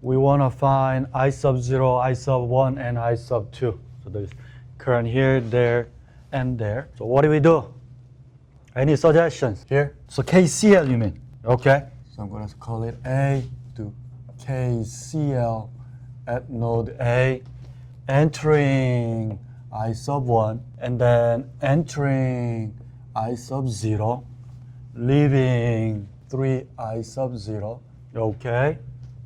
We want to find I sub 0, I sub 1, and I sub 2. So there's current here, there, and there. So what do? Any suggestions here? So KCL you mean? Okay. So I'm going to call it A to KCL at node A, entering I sub 1, and then entering I sub 0, leaving 3I sub 0. Okay.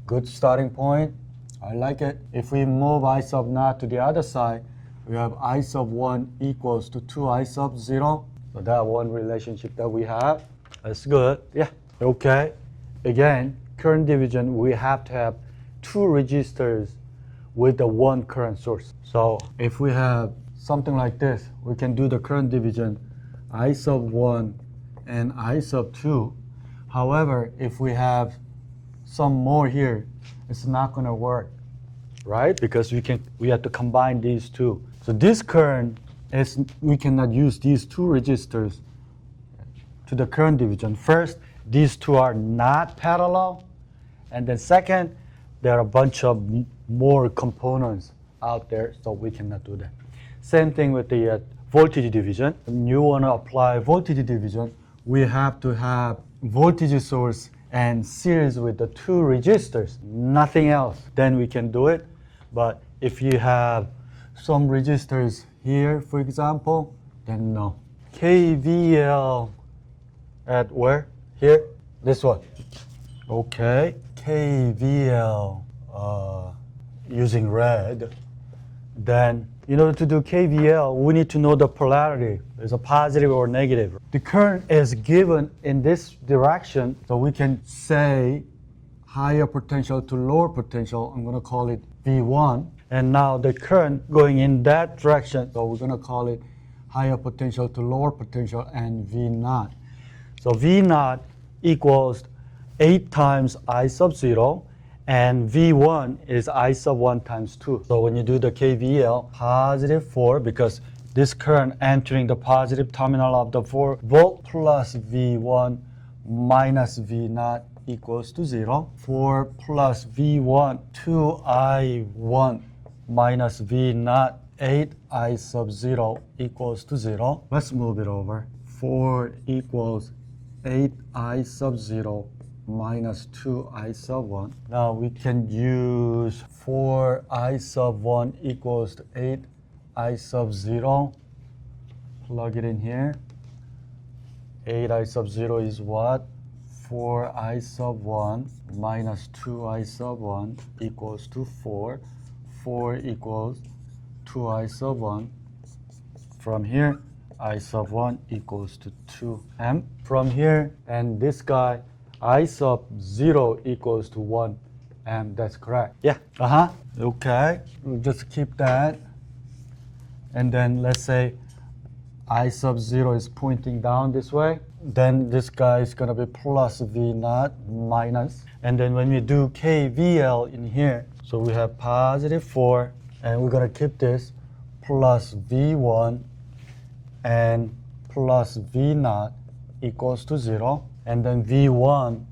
Good starting point. I like it. If we move I sub naught to the other side, we have I sub 1 equals to 2I sub 0. So that one relationship that we have. That's good. Yeah. Okay. Again, current division, we have to have two resistors with the one current source. So if we have something like this, we can do the current division I sub 1 and I sub 2. However, if we have some more here, it's not going to work, right? Because we have to combine these two. So this current is, we cannot use these two resistors to the current division. First, these two are not parallel, and then second, there are a bunch of more components out there, so we cannot do that. Same thing with the voltage division. When you want to apply voltage division, we have to have voltage source and series with the two resistors, nothing else. Then we can do it. But if you have some resistors here, for example, then no. KVL at where? Here? This one. Okay. KVL using red. Then in order to do KVL, we need to know the polarity. Is a positive or negative. The current is given in this direction, so we can say higher potential to lower potential. I'm going to call it V1. And now the current going in that direction, so we're going to call it higher potential to lower potential and V0. So V0 equals 8 times I sub 0. And V1 is I sub 1 times 2. So when you do the KVL, positive 4, because this current entering the positive terminal of the 4 volt plus V1 minus V0 equals to 0. 4 plus V1, 2I1 minus V0, 8I sub 0 equals to 0. Let's move it over. 4 equals 8I sub 0 minus 2I sub 1. Now we can use 4I sub 1 equals to 8I sub 0. Plug it in here. 8I sub 0 is what? 4I sub 1 minus 2I sub 1 equals to 4. 4 equals 2I sub 1. From here, I sub 1 equals to 2M. From here, and this guy, I sub 0 equals to 1 M. That's correct. Yeah. Okay. We'll just keep that. And then let's say I sub 0 is pointing down this way. Then this guy is going to be plus V0 minus. And then when we do KVL in here, so we have positive 4, and we're going to keep this plus V1 and plus V0 equals to 0. And then V1,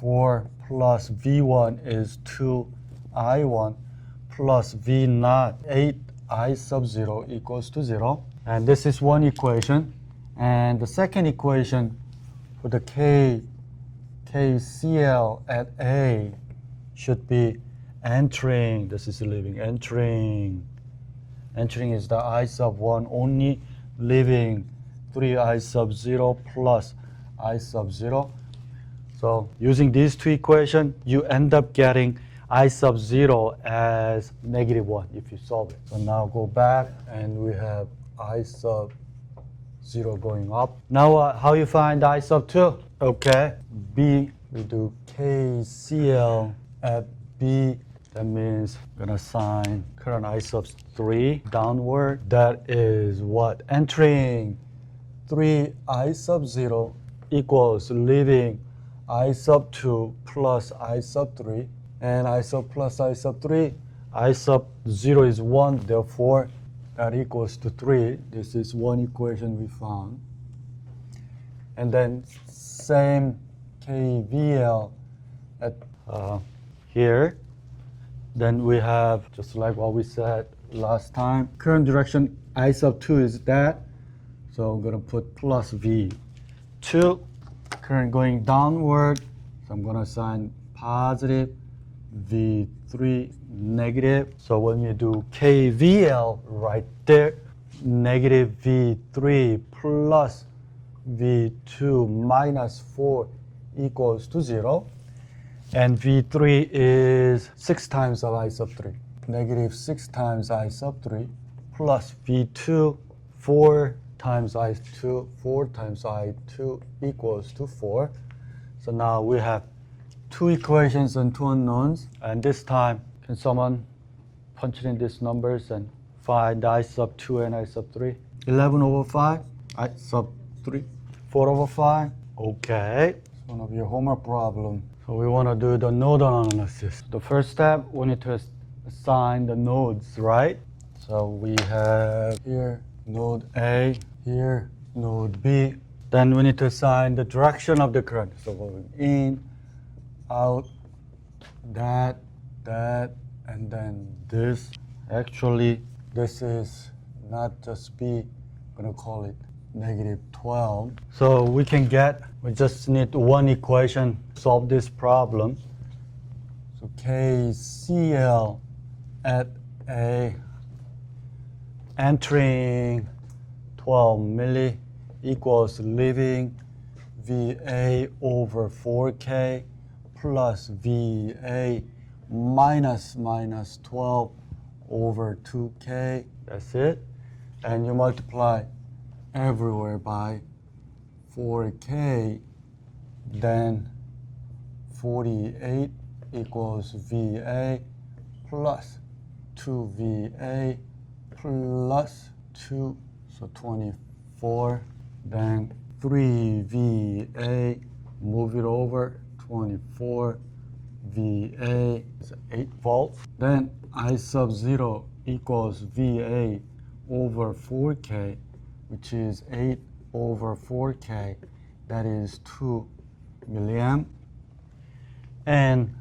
4 plus V1 is 2I1 plus V0, 8I sub 0 equals to 0. And this is one equation. And the second equation for the KCL at A should be entering. This is leaving. Entering. Entering is the I sub 1 only, leaving 3I sub 0 plus I sub 0. So using these two equations, you end up getting I sub 0 as negative 1 if you solve it. So now go back and we have I sub 0 going up. Now how you find I sub 2? Okay, B, we do KCL at B. That means we're going to assign current I sub 3 downward. That is what? Entering 3 I sub 0 equals leaving I sub 2 plus I sub 3. And I sub plus I sub 3. I sub 0 is 1, therefore that equals to 3. This is one equation we found. And then same KVL at here. Then we have, just like what we said last time, current direction I sub 2 is that. So I'm going to put plus V2. Current going downward, so I'm going to assign positive, V3 negative. So when you do KVL right there, negative V3 plus V2 minus 4 equals to 0. And V3 is 6 times of I sub 3. Negative 6 times I sub 3 plus V2, 4 times I2, 4 times I2 equals to 4. So now we have 2 equations and 2 unknowns. And this time, can someone punch in these numbers and find I sub 2 and I sub 3? 11 over 5, I sub 3. 4 over 5, okay. It's one of your homework problems. So we want to do the nodal analysis. The first step, we need to assign the nodes, right? So we have here node A, here node B. Then we need to assign the direction of the current. So going in, out, that, and then this. Actually, this is not just B, I'm going to call it negative 12. So we just need one equation to solve this problem. So KCL at A entering 12 milli equals leaving VA over 4K plus VA minus 12 over 2K. That's it. And you multiply everywhere by 4K, then 48 equals VA plus 2VA plus 2, so 24, then 3VA, move it over, 24 VA is 8 volts. Then I sub 0 equals VA over 4K, which is 8 over 4K, that is 2 milliamp. And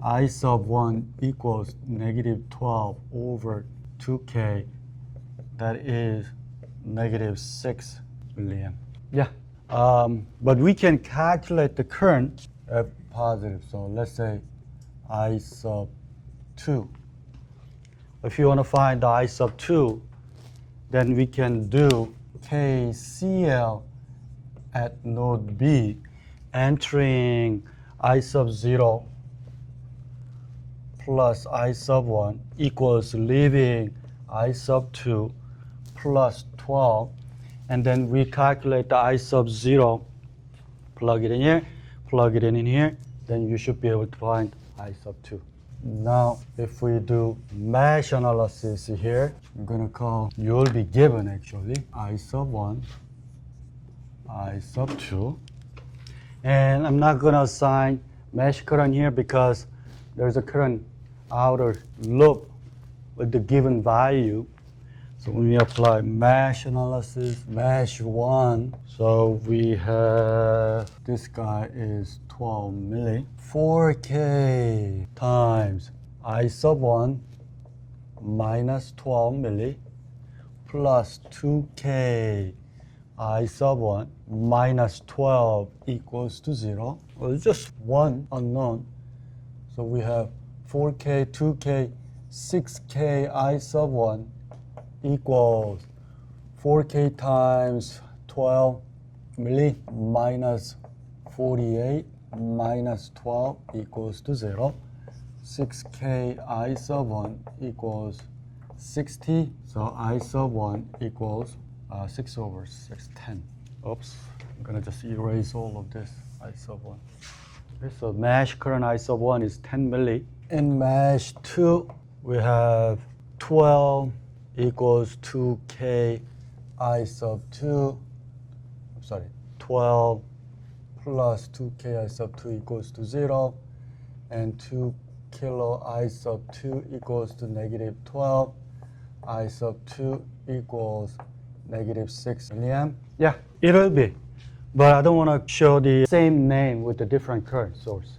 I sub 1 equals negative 12 over 2K, that is negative 6 milliamp. Yeah, but we can calculate the current at positive. So let's say I sub 2. If you want to find the I sub 2, then we can do KCL at node B entering I sub 0 plus I sub 1 equals leaving I sub 2 plus 12. And then we calculate the I sub 0, plug it in here, plug it in here, then you should be able to find I sub 2. Now, if we do mesh analysis here, I'm going to call, you'll be given actually, I sub 1, I sub 2. And I'm not going to assign mesh current here because there's a current outer loop with the given value. So when we apply mesh analysis, mesh 1, so we have, this guy is 12 milli. 4K times I sub 1 minus 12 milli plus 2K I sub 1 minus 12 equals to 0. Well, it's just one unknown. So we have 4K, 2K, 6K I sub 1 equals 4K times 12 milli minus 48 minus 12 equals to 0. 6K I sub 1 equals 60. So I sub 1 equals 6 over 610. Oops, I'm going to just erase all of this I sub 1. Okay, so mesh current I sub 1 is 10 milli. In mesh 2, we have 12 equals 2K I sub 2. I'm sorry, 12 plus 2K I sub 2 equals to 0. And 2 kilo I sub 2 equals to negative 12. I sub 2 equals negative 6 milliamp. Yeah, it will be. But I don't want to show the same name with a different current source.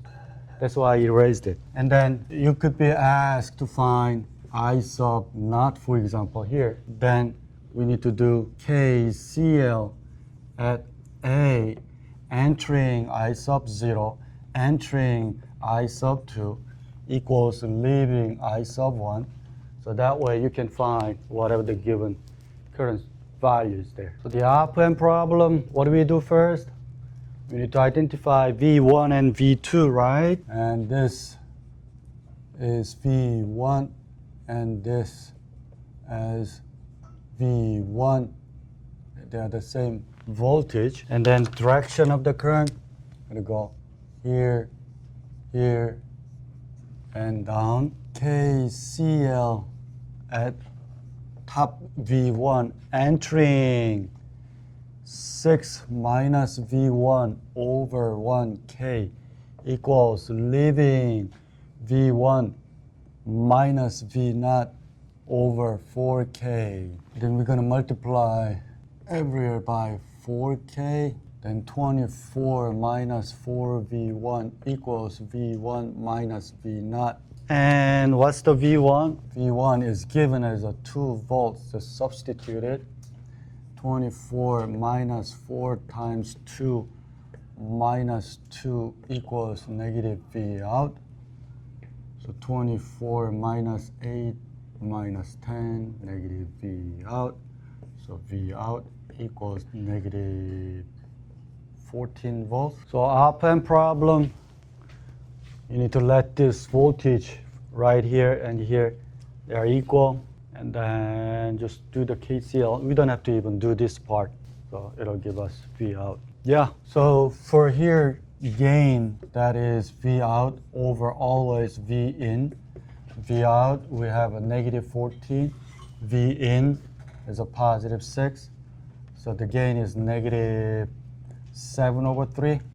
That's why I erased it. And then you could be asked to find I sub naught, for example, here. Then we need to do KCL at A, entering I sub 0, entering I sub 2, equals leaving I sub 1. So that way you can find whatever the given current value is there. So the op-amp problem, what do we do first? We need to identify V1 and V2, right? And this is V1 and this as V1. They are the same voltage. And then direction of the current, gonna go here, here, and down. KCL at top V1 entering 6 minus V1 over 1K equals leaving V1 minus V naught over 4K. Then we're going to multiply everywhere by 4K. Then 24 minus 4V1 equals V1 minus V naught. And what's the V1? V1 is given as a 2 volts, so substitute it. 24 minus 4 times 2 minus 2 equals negative V out. So 24 minus 8 minus 10, negative V out. So V out equals negative 14 volts. So op-amp problem, you need to let this voltage right here and here, they are equal. And then just do the KCL. We don't have to even do this part. So it'll give us V out. Yeah, so for here, gain, that is V out over always V in. V out, we have a negative 14. V in is a positive 6. So the gain is negative 7 over 3.